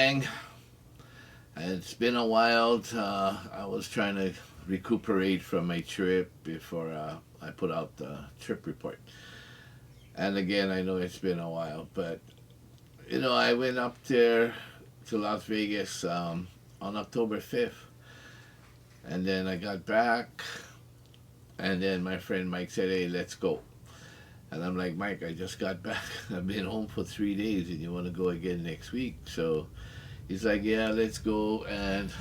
gang. It's been a while. I was trying to recuperate from my trip before I put out the trip report. And again, I know it's been a while, but I went up there to Las Vegas on October 5th, and then I got back, and then my friend Mike said, "Hey, let's go." And I'm like, "Mike, I just got back. I've been home for 3 days, and you want to go again next week?" So he's like, "Yeah, let's go." And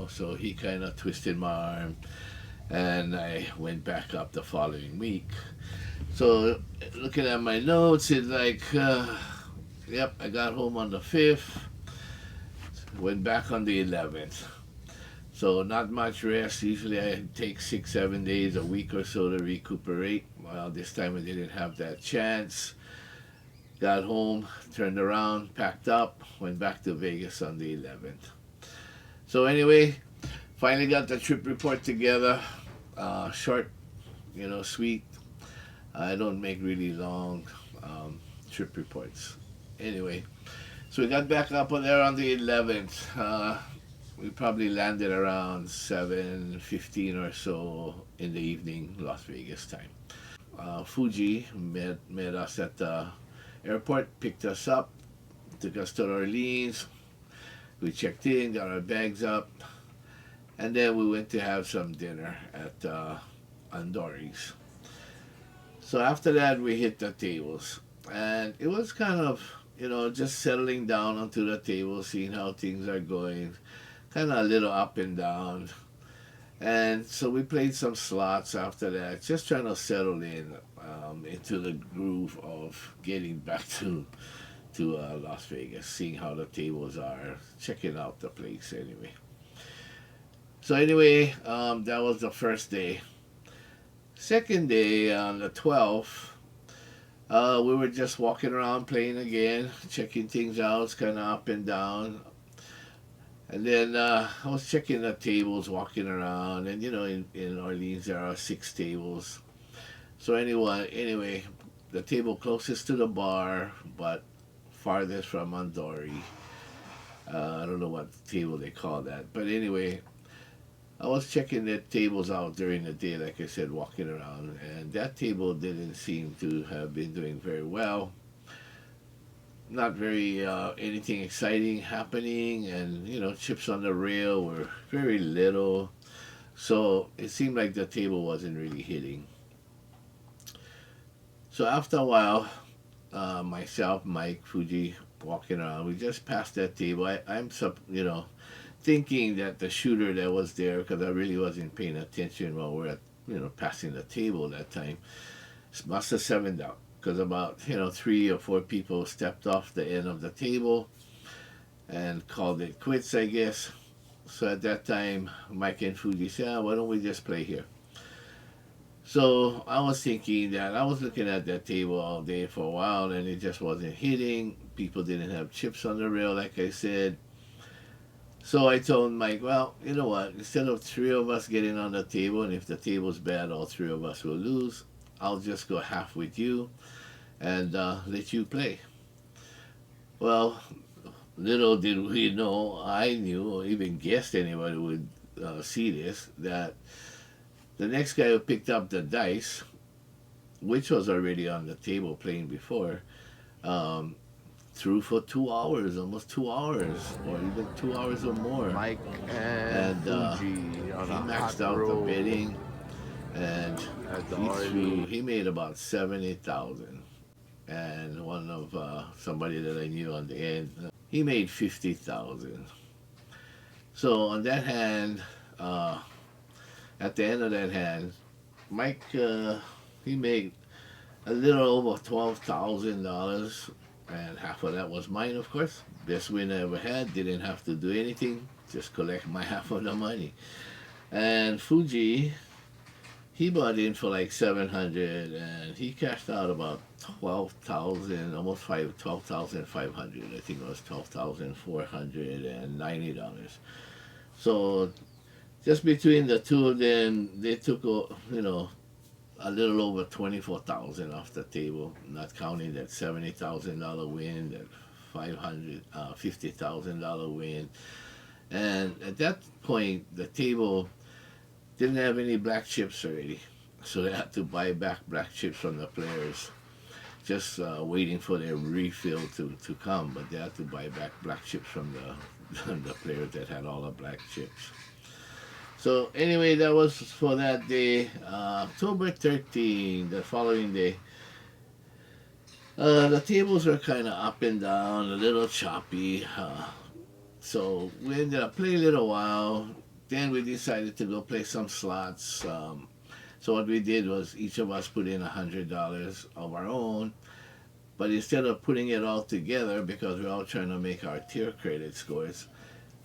so he kind of twisted my arm, and I went back up the following week. So looking at my notes, it's like, yep, I got home on the 5th, went back on the 11th. So not much rest. Usually I take 6, 7 days, a week or so to recuperate. Well, this time I didn't have that chance. Got home, turned around, packed up, went back to Vegas on the 11th. So anyway, finally got the trip report together. Short, sweet. I don't make really long trip reports. Anyway, so we got back up on there on the 11th. We probably landed around 7:15 or so in the evening, Las Vegas time. Fuji met us at the airport, picked us up, took us to Orleans. We checked in, got our bags up, and then we went to have some dinner at Andori's. So after that, we hit the tables, and it was kind of, just settling down onto the table, seeing how things are going, kind of a little up and down. And so we played some slots after that, just trying to settle in into the groove of getting back to Las Vegas, seeing how the tables are, checking out the place anyway. So anyway, that was the first day. Second day on the 12th, we were just walking around playing again, checking things out. It's kind of up and down. And then I was checking the tables, walking around, and in Orleans there are 6 tables. So anyway, the table closest to the bar, but farthest from Andori. I don't know what table they call that, but anyway, I was checking the tables out during the day, like I said, walking around, and that table didn't seem to have been doing very well. Not very anything exciting happening, and chips on the rail were very little. So it seemed like the table wasn't really hitting. So after a while, myself, Mike, Fuji, walking around, we just passed that table. Thinking that the shooter that was there, because I really wasn't paying attention while we're at, passing the table that time, must have sevened out. Because about, 3 or 4 people stepped off the end of the table and called it quits, I guess. So at that time, Mike and Fuji said, why don't we just play here? So I was thinking that I was looking at that table all day for a while, and it just wasn't hitting. People didn't have chips on the rail, like I said. So I told Mike, well, you know what? Instead of 3 of us getting on the table, and if the table's bad, all 3 of us will lose, I'll just go half with you and let you play. Well, little did we know, I knew, or even guessed anybody would see this, that the next guy who picked up the dice, which was already on the table playing before, um, threw for 2 hours, almost 2 hours, or even 2 hours or more. Mike and And Fuji on he a hot maxed out the roll betting, and at the he Orly. he made about 70,000. And one of somebody that I knew on the end, he made 50,000. So on that hand, uh, at the end of that hand, Mike he made a little over $12,000, and half of that was mine, of course. Best win I ever had. Didn't have to do anything, just collect my half of the money. And Fuji, he bought in for like 700, and he cashed out about 12,000, almost 12,500. I think it was $12,490. So just between the two of them, they took a little over 24,000 off the table, not counting that $70,000 win, that $50,000 win. And at that point, the table didn't have any black chips already, so they had to buy back black chips from the players, just waiting for their refill to come. But they had to buy back black chips from the players that had all the black chips. So anyway, that was for that day. October 13th, the following day. The tables were kind of up and down, a little choppy. So we ended up playing a little while. Then we decided to go play some slots. So what we did was each of us put in $100 of our own. But instead of putting it all together, because we're all trying to make our tier credit scores,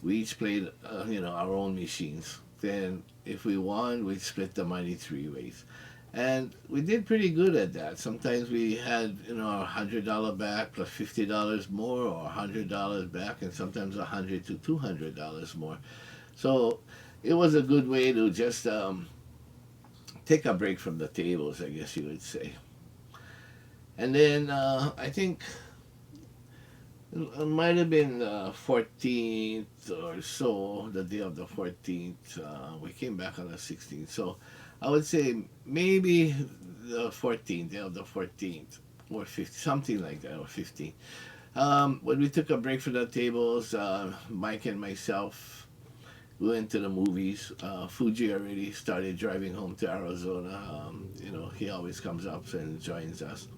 we each played, our own machines. Then if we won, we'd split the money three ways. And we did pretty good at that. Sometimes we had, our $100 back plus $50 more, or $100 back, and sometimes $100 to $200 more. So it was a good way to just take a break from the tables, I guess you would say. And then I think it might have been the 14th or so, the day of the 14th. We came back on the 16th. So I would say maybe the 14th, day of the 14th, or 15th, something like that, or 15th. When we took a break from the tables, Mike and myself, we went to the movies. Fuji already started driving home to Arizona. He always comes up and joins us.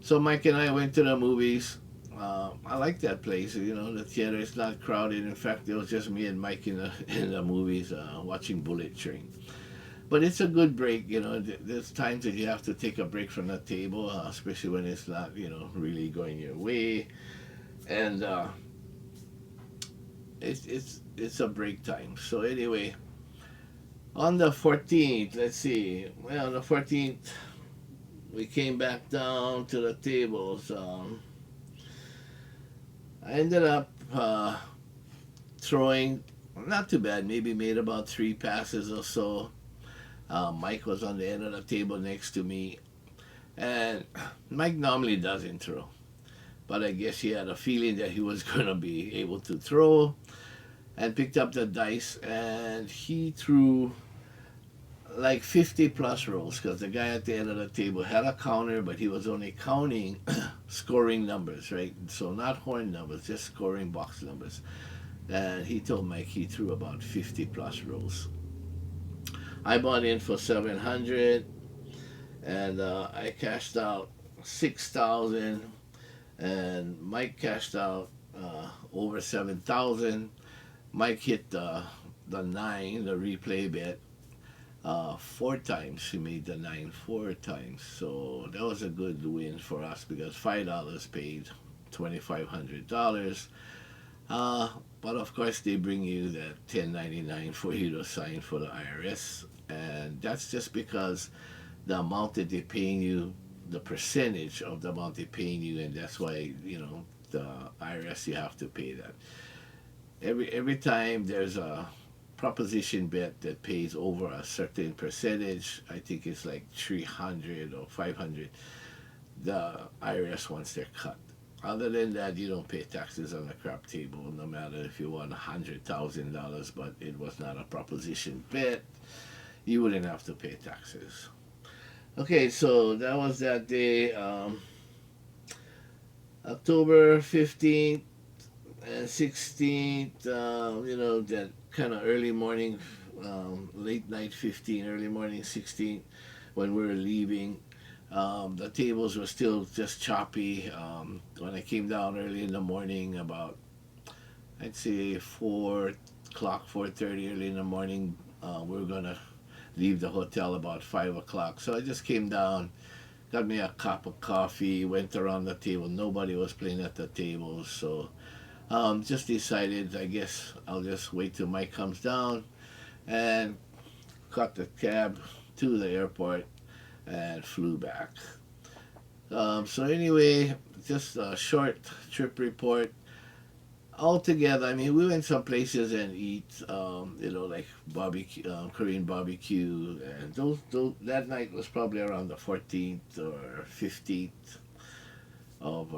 So Mike and I went to the movies. I like that place. The theater is not crowded. In fact, it was just me and Mike in the movies watching Bullet Train. But it's a good break. There's times that you have to take a break from the table, especially when it's not, really going your way. And it's a break time. So anyway, on the 14th, let's see. Well, on the 14th, we came back down to the tables. I ended up throwing, not too bad, maybe made about 3 passes or so. Mike was on the end of the table next to me. And Mike normally doesn't throw. But I guess he had a feeling that he was going to be able to throw, and picked up the dice, and he threw like 50 plus rolls, because the guy at the end of the table had a counter, but he was only counting scoring numbers, right? So not horn numbers, just scoring box numbers. And he told Mike he threw about 50 plus rolls. I bought in for 700, and I cashed out 6,000, and Mike cashed out over 7,000. Mike hit the 9, the replay bet, 4 times. He made the 9 4 times. So that was a good win for us, because $5 paid $2,500. But of course, they bring you that 1099 for you to sign for the IRS, and that's just because the amount that they're paying you, the percentage of the amount they're paying you, and that's why the IRS, you have to pay that. Every time there's a proposition bet that pays over a certain percentage, I think it's like 300 or 500, the IRS wants their cut. Other than that, you don't pay taxes on the crap table, no matter if you won $100,000, but it was not a proposition bet, you wouldn't have to pay taxes. Okay, so that was that day. October 15th and 16th, that kind of early morning, late night 15, early morning 16, when we were leaving. The tables were still just choppy. When I came down early in the morning, about, I'd say 4 o'clock, 4:30 early in the morning, we were going to leave the hotel about 5 o'clock. So I just came down, got me a cup of coffee, went around the table. Nobody was playing at the tables, so just decided, I guess I'll just wait till Mike comes down, and caught the cab to the airport and flew back. So anyway, just a short trip report. Altogether, I mean, we went some places and eat, like barbecue, Korean barbecue, and those that night was probably around the 14th or 15th of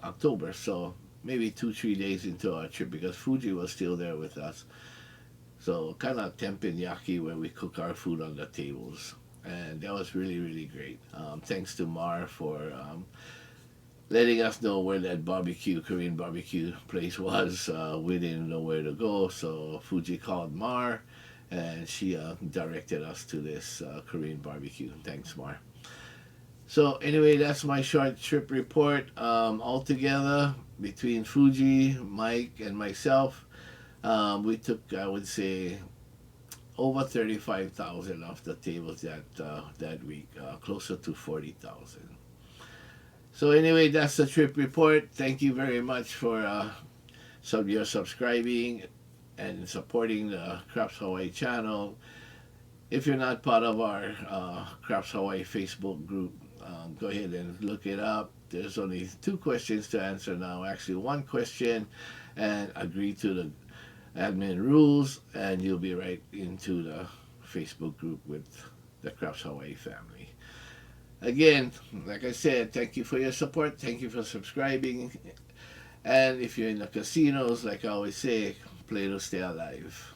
October. So maybe 2-3 days into our trip because Fuji was still there with us. So kind of teppanyaki where we cook our food on the tables, and that was really really great. Thanks to Mar for letting us know where that Korean barbecue place was. We didn't know where to go, so Fuji called Mar, and she directed us to this Korean barbecue. Thanks, Mar. So anyway, that's my short trip report. Altogether, between Fuji, Mike, and myself, we took, I would say, over 35,000 off the tables that week, closer to 40,000. So anyway, that's the trip report. Thank you very much for your subscribing and supporting the Craps Hawaii channel. If you're not part of our Craps Hawaii Facebook group, go ahead and look it up. There's only 2 questions to answer now. Actually, 1 question, and agree to the admin rules, and you'll be right into the Facebook group with the Craps Hawaii family. Again, like I said, thank you for your support. Thank you for subscribing. And if you're in the casinos, like I always say, play to stay alive.